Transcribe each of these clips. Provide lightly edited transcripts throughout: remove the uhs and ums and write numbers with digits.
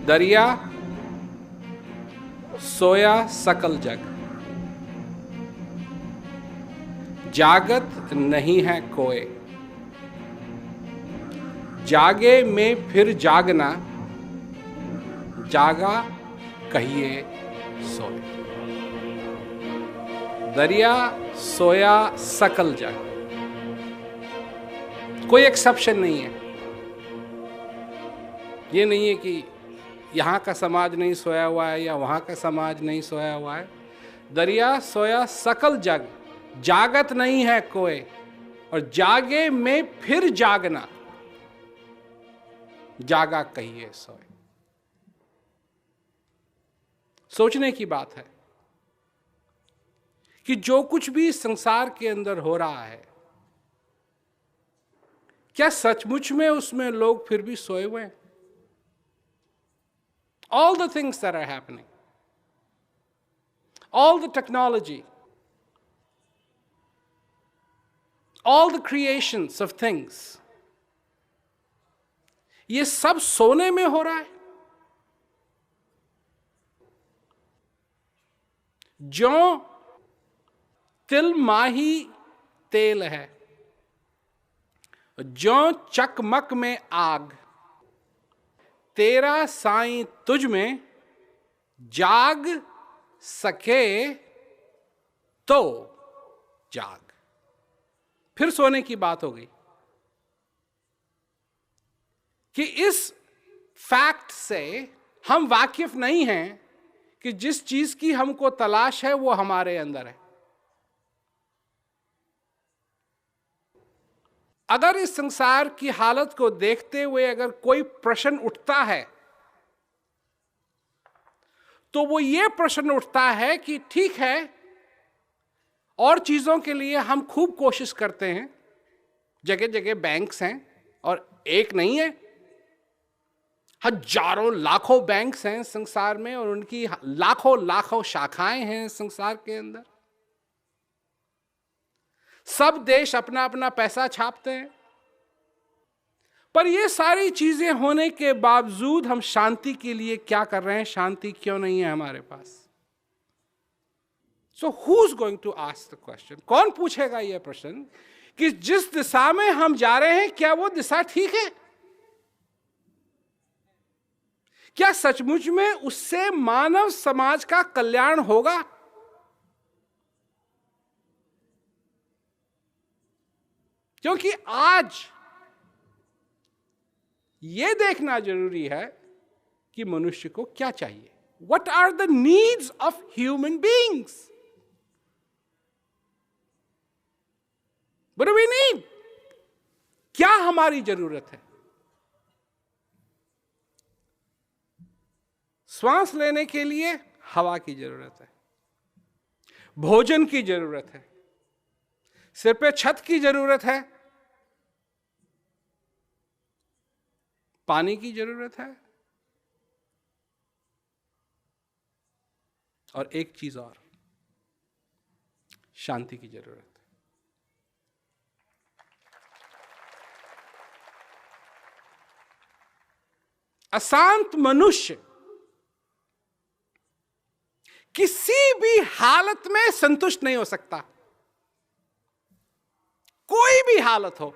दरिया सोया सकल जग, जागत नहीं है कोय, जागे में फिर जागना, जागा कहिए सोए। दरिया सोया सकल जग, कोई एक्सेप्शन नहीं है। ये नहीं है कि यहां का समाज नहीं सोया हुआ है या वहां का समाज नहीं सोया हुआ है। दरिया सोया सकल जग, जागत नहीं है कोई, और जागे में फिर जागना, जागा कहिए सोए। सोचने की बात है कि जो कुछ भी संसार के अंदर हो रहा है, क्या सचमुच में उसमें लोग फिर भी सोए हुए हैं? All the things that are happening, all the technology, all the creations of things, ये सब सोने में हो रहा है। जो तिल माही तेल है, जो चकमक में आग, तेरा साईं तुझ में जाग सके तो जाग। फिर सोने की बात हो गई कि इस फैक्ट से हम वाकिफ नहीं हैं कि जिस चीज की हमको तलाश है वो हमारे अंदर है। अगर इस संसार की हालत को देखते हुए अगर कोई प्रश्न उठता है तो वो ये प्रश्न उठता है कि ठीक है, और चीजों के लिए हम खूब कोशिश करते हैं, जगह जगह बैंक्स हैं, और एक नहीं है, हजारों लाखों बैंक्स हैं संसार में, और उनकी लाखों लाखों शाखाएं हैं संसार के अंदर। सब देश अपना अपना पैसा छापते हैं, पर ये सारी चीजें होने के बावजूद हम शांति के लिए क्या कर रहे हैं? शांति क्यों नहीं है हमारे पास? So who is going to ask the question? कौन पूछेगा यह प्रश्न कि जिस दिशा में हम जा रहे हैं, क्या वो दिशा ठीक है? क्या सचमुच में उससे मानव समाज का कल्याण होगा? क्योंकि आज यह देखना जरूरी है कि मनुष्य को क्या चाहिए। What are the needs of human beings? What do we need? क्या हमारी जरूरत है? श्वास लेने के लिए हवा की जरूरत है, भोजन की जरूरत है, सिर पे छत की जरूरत है, पानी की जरूरत है, और एक चीज और, शांति की जरूरत है। अशांत मनुष्य किसी भी हालत में संतुष्ट नहीं हो सकता। कोई भी हालत हो,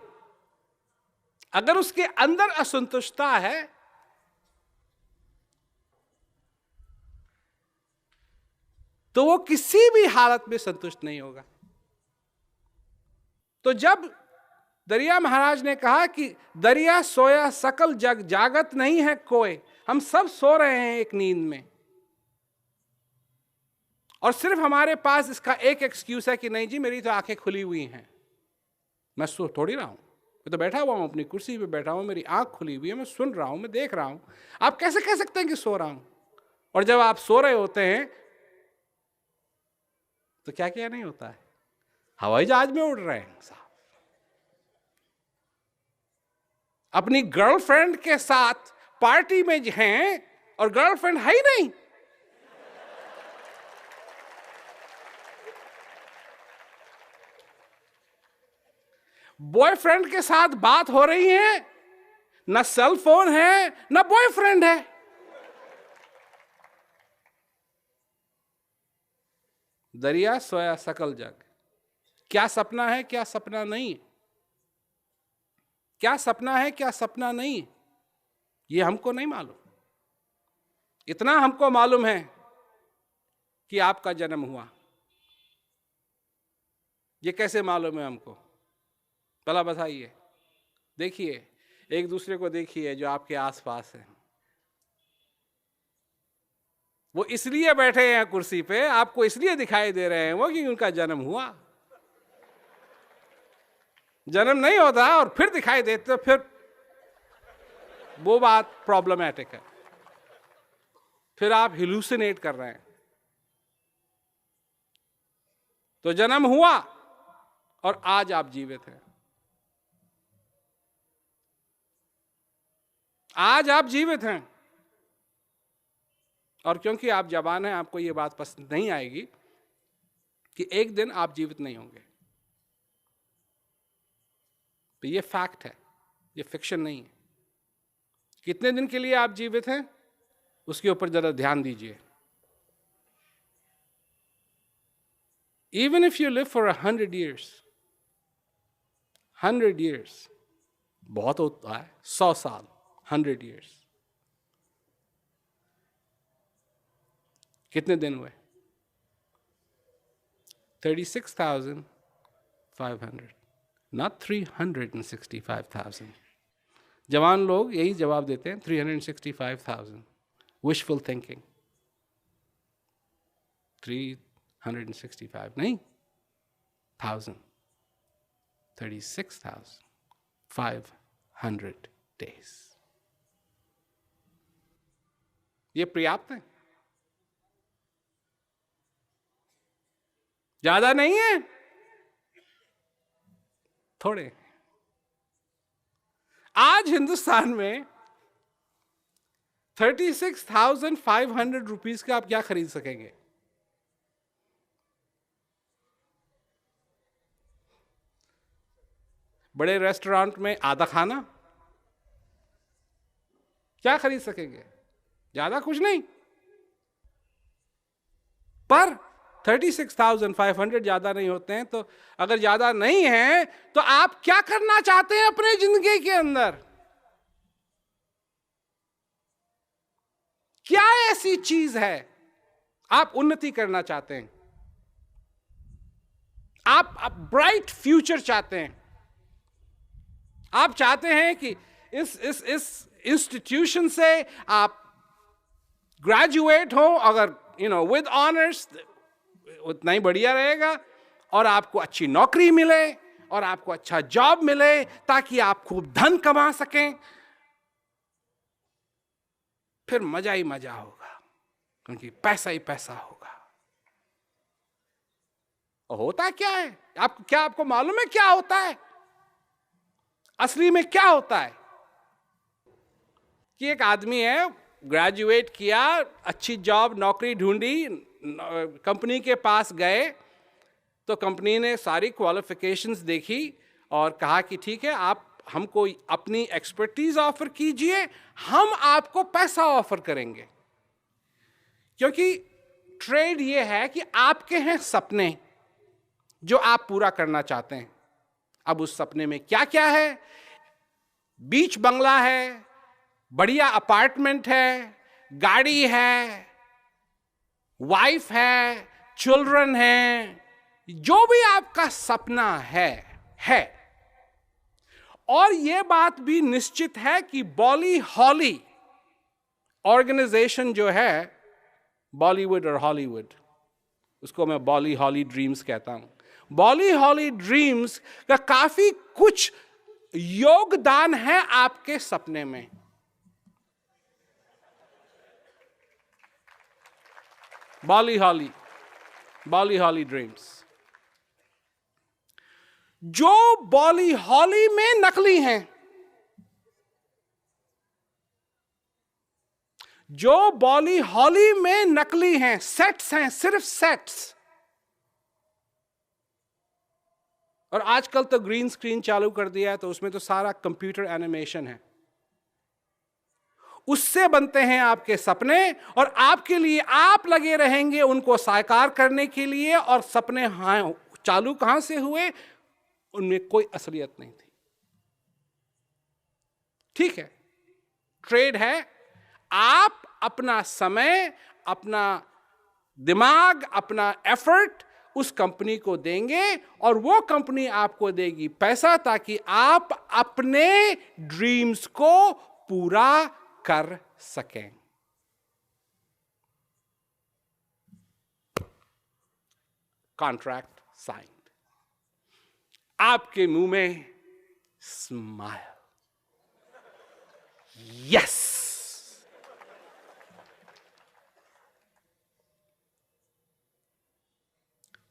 अगर उसके अंदर असंतुष्टता है तो वो किसी भी हालत में संतुष्ट नहीं होगा। तो जब दरिया महाराज ने कहा कि दरिया सोया सकल जग, जागत नहीं है कोई, हम सब सो रहे हैं एक नींद में, और सिर्फ हमारे पास इसका एक एक्सक्यूज है कि नहीं जी मेरी तो आंखें खुली हुई हैं, मैं सो थोड़ी रहा हूं, मैं तो बैठा हुआ हूं, अपनी कुर्सी पे बैठा हूं, मेरी आंख खुली हुई है, मैं सुन रहा हूं, मैं देख रहा हूं। आप कैसे कह सकते हैं कि सो रहा हूं? और जब आप सो रहे होते हैं तो क्या क्या नहीं होता है? हवाई जहाज में उड़ रहे हैं साहब, अपनी गर्लफ्रेंड के साथ पार्टी में हैं और गर्लफ्रेंड है ही नहीं, बॉयफ्रेंड के साथ बात हो रही है, ना सेल फोन है ना बॉयफ्रेंड है, दरिया सोया सकल जग। क्या सपना है, क्या सपना नहीं है, क्या सपना है, क्या सपना नहीं है, ये हमको नहीं मालूम। इतना हमको मालूम है कि आपका जन्म हुआ। ये कैसे मालूम है हमको? भला बताइए। देखिए, एक दूसरे को देखिए जो आपके आसपास है। वो इसलिए बैठे हैं कुर्सी पे, आपको इसलिए दिखाई दे रहे हैं वो कि उनका जन्म हुआ। जन्म नहीं होता और फिर दिखाई देते तो फिर वो बात प्रॉब्लमैटिक है। फिर आप हिलुसिनेट कर रहे हैं। तो जन्म हुआ और आज आप जीवित हैं। आज आप जीवित हैं। और क्योंकि आप जवान हैं, आपको ये बात पसंद नहीं आएगी कि एक दिन आप जीवित नहीं होंगे। तो ये फैक्ट है, ये फिक्शन नहीं है। कितने दिन के लिए आप जीवित हैं, उसके ऊपर जरा ध्यान दीजिए। Even if you live for 100 years, 100 years बहुत होता है, 100 साल, 100 years कितने दिन हुए? 36,500, not 365,000। जवान लोग यही जवाब देते हैं, 365,000। Wishful thinking. 365 नहीं, 1000, 36,500 days। ये पर्याप्त है? ज्यादा नहीं है, थोड़े। आज हिंदुस्तान में 36,500 रुपीज का आप क्या खरीद सकेंगे? बड़े रेस्टोरेंट में आधा खाना क्या खरीद सकेंगे? ज्यादा कुछ नहीं। पर 36,500 ज्यादा नहीं होते हैं। तो अगर ज्यादा नहीं है तो आप क्या करना चाहते हैं अपने जिंदगी के अंदर? क्या ऐसी चीज है आप उन्नति करना चाहते हैं? आप ब्राइट फ्यूचर चाहते हैं। आप चाहते हैं कि इस इंस्टीट्यूशन से आप ग्रेजुएट हो, अगर विद ऑनर्स, उतना ही बढ़िया रहेगा, और आपको अच्छी नौकरी मिले और आपको अच्छा जॉब मिले ताकि आप खूब धन कमा सकें। फिर मजा ही मजा होगा, क्योंकि पैसा ही पैसा होगा। और होता क्या है? आपको मालूम है क्या होता है? असली में क्या होता है कि एक आदमी है, ग्रेजुएट किया, अच्छी जॉब नौकरी ढूंढी, कंपनी के पास गए तो कंपनी ने सारी क्वालिफिकेशंस देखी और कहा कि ठीक है, आप हमको अपनी एक्सपर्टीज ऑफर कीजिए, हम आपको पैसा ऑफर करेंगे। क्योंकि ट्रेड ये है कि आपके हैं सपने जो आप पूरा करना चाहते हैं। अब उस सपने में क्या क्या है? बीच बंगला है, बढ़िया अपार्टमेंट है, गाड़ी है, वाइफ है, चिल्ड्रन है, जो भी आपका सपना है। और यह बात भी निश्चित है कि बॉली हॉली ऑर्गेनाइजेशन जो है, बॉलीवुड और हॉलीवुड, उसको मैं बॉली हॉली ड्रीम्स कहता हूं। बॉली हॉली ड्रीम्स का काफी कुछ योगदान है आपके सपने में। बॉली हॉली ड्रीम्स, जो बॉली हॉली में नकली हैं, जो बॉली हॉली में नकली हैं, सेट्स हैं, सिर्फ सेट्स। और आजकल तो ग्रीन स्क्रीन चालू कर दिया है, तो उसमें तो सारा कंप्यूटर एनिमेशन है। उससे बनते हैं आपके सपने, और आपके लिए आप लगे रहेंगे उनको साकार करने के लिए। और सपने हाँ चालू कहां से हुए? उनमें कोई असलियत नहीं थी। ठीक है, ट्रेड है, आप अपना समय, अपना दिमाग, अपना एफर्ट उस कंपनी को देंगे और वो कंपनी आपको देगी पैसा, ताकि आप अपने ड्रीम्स को पूरा कर सकें। कॉन्ट्रैक्ट साइंड, आपके मुंह में स्माइल, यस।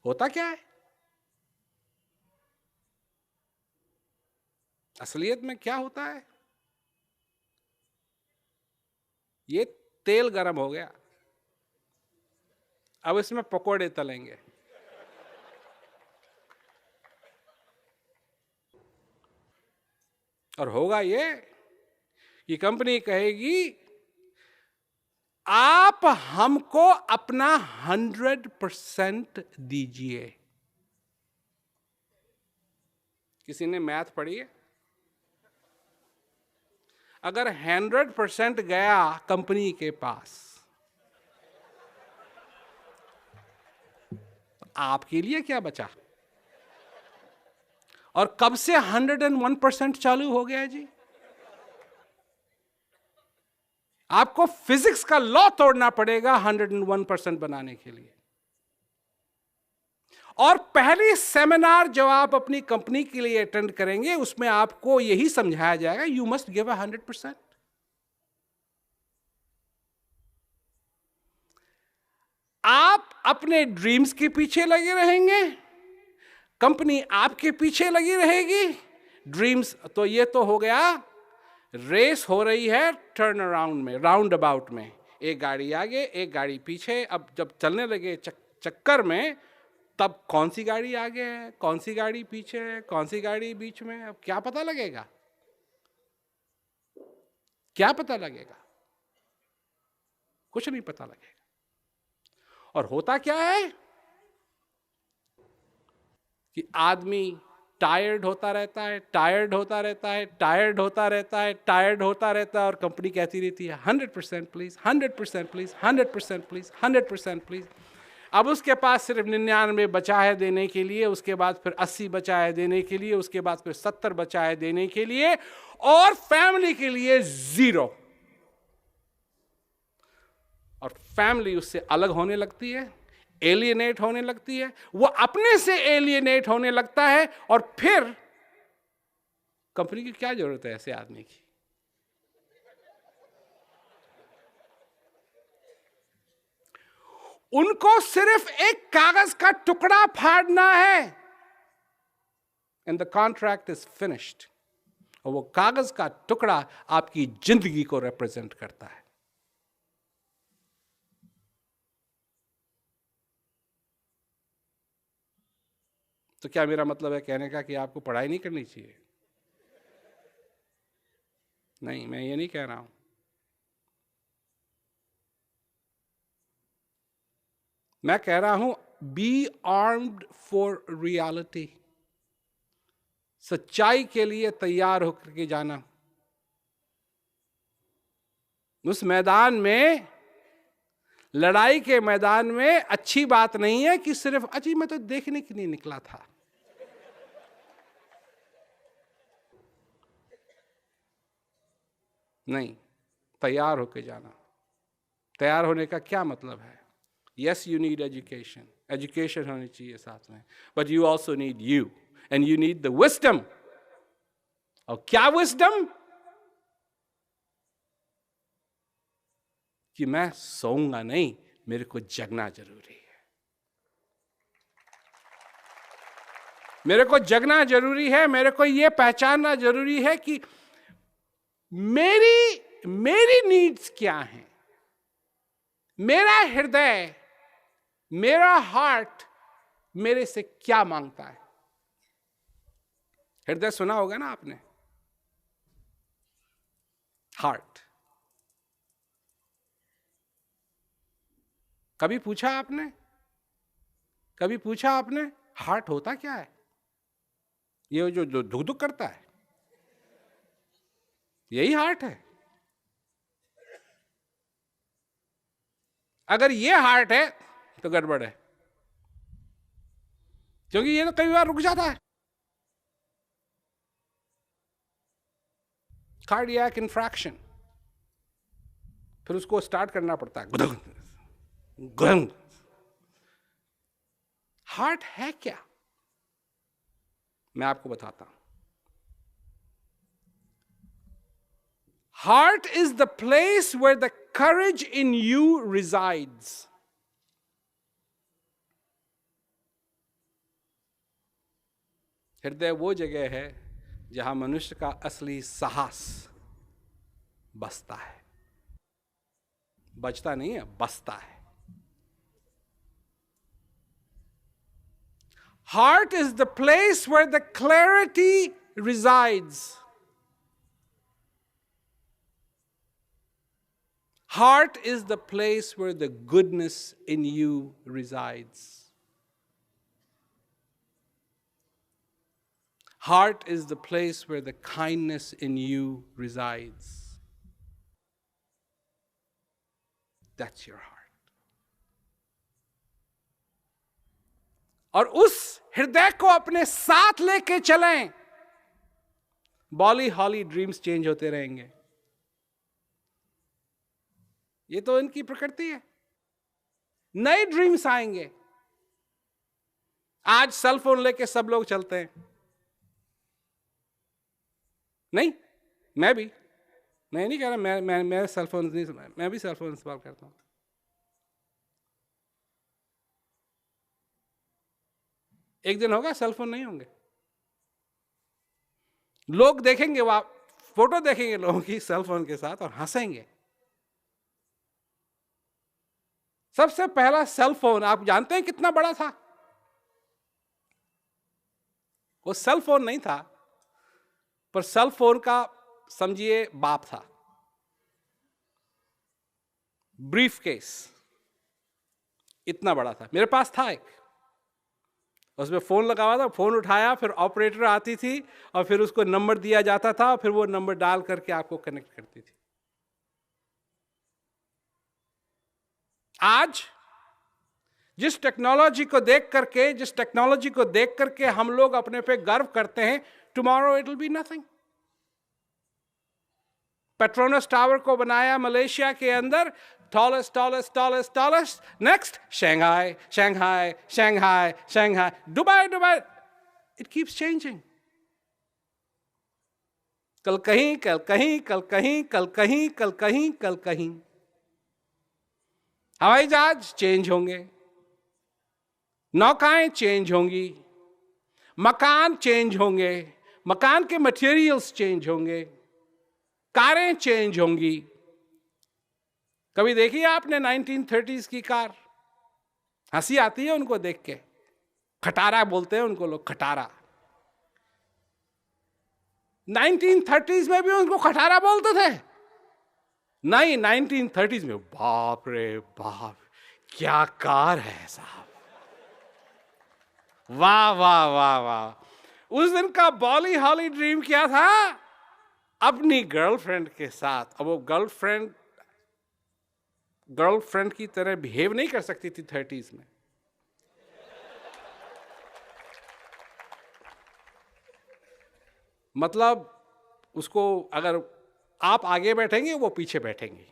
होता क्या है असलियत में? क्या होता है? ये तेल गरम हो गया, अब इसमें पकोड़े तलेंगे। और होगा ये कंपनी कहेगी आप हमको अपना 100% दीजिए। किसी ने मैथ पढ़ी है? अगर 100% गया कंपनी के पास, तो आपके लिए क्या बचा? और कब से 101% चालू हो गया जी? आपको फिजिक्स का लॉ तोड़ना पड़ेगा 101% बनाने के लिए। और पहली सेमिनार जो आप अपनी कंपनी के लिए अटेंड करेंगे, उसमें आपको यही समझाया जाएगा, यू मस्ट गिव 100%। आप अपने ड्रीम्स के पीछे लगे रहेंगे, कंपनी आपके पीछे लगी रहेगी। ड्रीम्स तो ये तो हो गया, रेस हो रही है टर्न अराउंड में, राउंड अबाउट में, एक गाड़ी आगे एक गाड़ी पीछे। अब जब चलने लगे चक्कर में, तब कौन सी गाड़ी आगे है, कौन सी गाड़ी पीछे है, कौन सी गाड़ी बीच में, अब क्या पता लगेगा? क्या पता लगेगा? कुछ नहीं पता लगेगा। और होता क्या है कि आदमी टायर्ड होता रहता है, टायर्ड होता रहता है, टायर्ड होता रहता है, टायर्ड होता रहता है, और कंपनी कहती रहती है 100% प्लीज, 100% प्लीज, 100% प्लीज, 100% प्लीज। अब उसके पास सिर्फ 99 बचा है देने के लिए, उसके बाद फिर 80 बचा है देने के लिए, उसके बाद फिर 70 बचा है देने के लिए, और फैमिली के लिए 0। और फैमिली उससे अलग होने लगती है, एलियनेट होने लगती है, वो अपने से एलियनेट होने लगता है। और फिर कंपनी की क्या जरूरत है ऐसे आदमी की? उनको सिर्फ एक कागज का टुकड़ा फाड़ना है, and the contract is finished. और वो कागज का टुकड़ा आपकी जिंदगी को रिप्रेजेंट करता है। तो क्या मेरा मतलब है कहने का कि आपको पढ़ाई नहीं करनी चाहिए? नहीं, मैं ये नहीं कह रहा हूं। मैं कह रहा हूं बी आर्म्ड फॉर रियलिटी। सच्चाई के लिए तैयार होकर के जाना। उस मैदान में, लड़ाई के मैदान में, अच्छी बात नहीं है कि सिर्फ अजी मैं तो देखने के लिए निकला था। नहीं, तैयार होकर जाना। तैयार होने का क्या मतलब है? Yes, you need education, education होनी चाहिए साथ में, but you also need you, and you need the wisdom. और क्या विजडम? कि मैं सोऊंगा नहीं, मेरे को जगना जरूरी है। मेरे को जगना जरूरी है। मेरे को यह पहचानना जरूरी है कि मेरी नीड्स क्या हैं, मेरा हृदय, मेरा हार्ट मेरे से क्या मांगता है। हृदय सुना होगा ना आपने, हार्ट। कभी पूछा आपने, कभी पूछा आपने हार्ट होता क्या है? ये जो दुख दुख करता है, यही हार्ट है। अगर ये हार्ट है तो गड़बड़ है, क्योंकि ये तो कई बार रुक जाता है। कार्डियक इंफ्रैक्शन, फिर उसको स्टार्ट करना पड़ता है, गुदंग गुदंग। हार्ट है क्या? मैं आपको बताता हूं। Heart is the place where the courage in you resides. हृदय वो जगह है जहां मनुष्य का असली साहस बसता है। बचता नहीं है, बसता है। Heart is the place where the clarity resides. Heart is the place where the goodness in you resides. Heart is the place where the kindness in you resides. That's your heart. और उस हृदय को अपने साथ लेके चलें, बॉली हॉली dreams change होते रहेंगे। ये तो इनकी प्रकृति है। नए ड्रीम्स आएंगे। आज सेल फोन लेके सब लोग चलते हैं, नहीं? मैं नहीं कह रहा, मैं सेल फोन नहीं, मैं भी सेल फोन इस्तेमाल करता हूं। एक दिन होगा सेल फोन नहीं होंगे। लोग देखेंगे, वह फोटो देखेंगे लोगों की सेल फोन के साथ और हंसेंगे। सबसे पहला सेल फोन आप जानते हैं कितना बड़ा था? वो सेल फोन नहीं था, पर सेल फोन का समझिए बाप था। ब्रीफ केस इतना बड़ा था, मेरे पास था एक, उसमें फोन लगा हुआ था। फोन उठाया, फिर ऑपरेटर आती थी और फिर उसको नंबर दिया जाता था और फिर वो नंबर डाल करके आपको कनेक्ट करती थी। आज जिस टेक्नोलॉजी को देख करके हम लोग अपने पे गर्व करते हैं, tomorrow it will be nothing. Petronas tower को बनाया मलेशिया के अंदर, tallest, next Shanghai, Dubai, it keeps changing. कल कहीं हवाई जहाज चेंज होंगे, नौकाएं चेंज होंगी, मकान चेंज होंगे, मकान के मटेरियल्स चेंज होंगे, कारें चेंज होंगी। कभी देखी आपने 1930s की कार? हंसी आती है उनको देख के। खटारा बोलते हैं उनको लोग, खटारा। 1930s में भी उनको खटारा बोलते थे? नहीं, 1930s में बाप रे बाप क्या कार है साहब, वाह वाह वाह वाह। उस दिन का बॉली हॉली ड्रीम क्या था? अपनी गर्लफ्रेंड के साथ। अब वो गर्लफ्रेंड की तरह बिहेव नहीं कर सकती थी 30s में। मतलब उसको अगर आप आगे बैठेंगे वो पीछे बैठेंगे,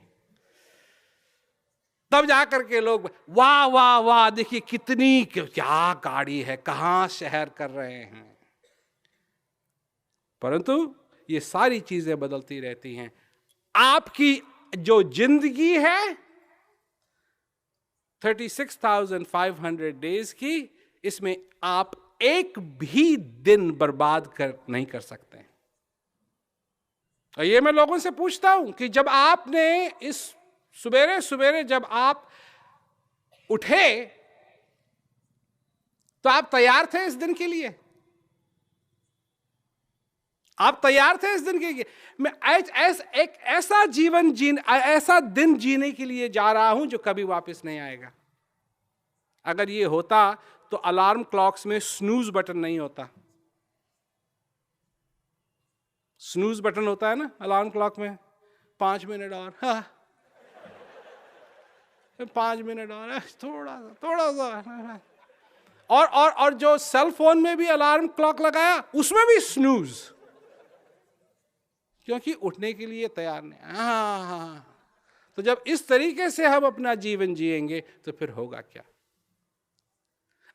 तब जाकर के लोग वाह वाह वाह देखिए कितनी क्या गाड़ी है, कहां शहर कर रहे हैं। परंतु ये सारी चीजें बदलती रहती हैं। आपकी जो जिंदगी है 36,500 डेज की, इसमें आप एक भी दिन बर्बाद नहीं कर सकते हैं। और ये मैं लोगों से पूछता हूं कि जब आपने इस सवेरे सवेरे जब आप उठे तो आप तैयार थे इस दिन के लिए? आप तैयार थे इस दिन के लिए? मैं एक ऐसा दिन जीने के लिए जा रहा हूं जो कभी वापस नहीं आएगा। अगर ये होता तो अलार्म क्लॉक्स में स्नूज बटन नहीं होता। स्नूज बटन होता है ना अलार्म क्लॉक में, 5 मिनट और, हाँ 5 मिनट और, थोड़ा सा। और जो सेल फोन में भी अलार्म क्लॉक लगाया उसमें भी स्नूज, क्योंकि उठने के लिए तैयार नहीं। हाँ, तो जब इस तरीके से हम अपना जीवन जिएंगे तो फिर होगा क्या?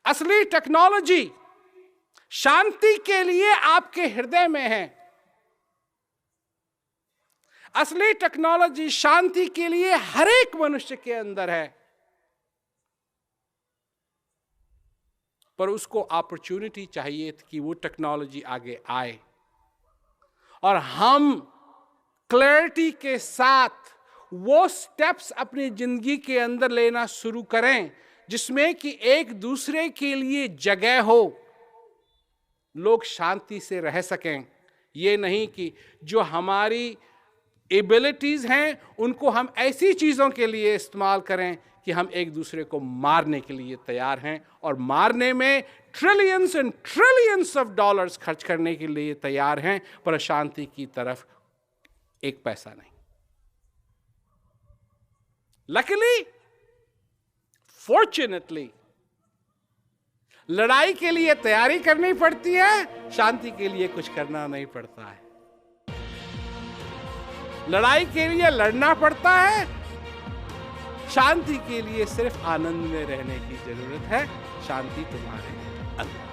असली टेक्नोलॉजी शांति के लिए आपके हृदय में है। असली टेक्नोलॉजी शांति के लिए हर एक मनुष्य के अंदर है, पर उसको अपॉर्चुनिटी चाहिए कि वो टेक्नोलॉजी आगे आए और हम क्लैरिटी के साथ वो स्टेप्स अपनी जिंदगी के अंदर लेना शुरू करें जिसमें कि एक दूसरे के लिए जगह हो, लोग शांति से रह सकें। ये नहीं कि जो हमारी एबिलिटीज हैं उनको हम ऐसी चीजों के लिए इस्तेमाल करें कि हम एक दूसरे को मारने के लिए तैयार हैं, और मारने में trillions and trillions of dollars खर्च करने के लिए तैयार हैं, पर शांति की तरफ एक पैसा नहीं। लकीली, फॉर्चुनेटली, लड़ाई के लिए तैयारी करनी पड़ती है, शांति के लिए कुछ करना नहीं पड़ता है। लड़ाई के लिए लड़ना पड़ता है, शांति के लिए सिर्फ आनंद में रहने की जरूरत है। शांति तुम्हारे अंदर।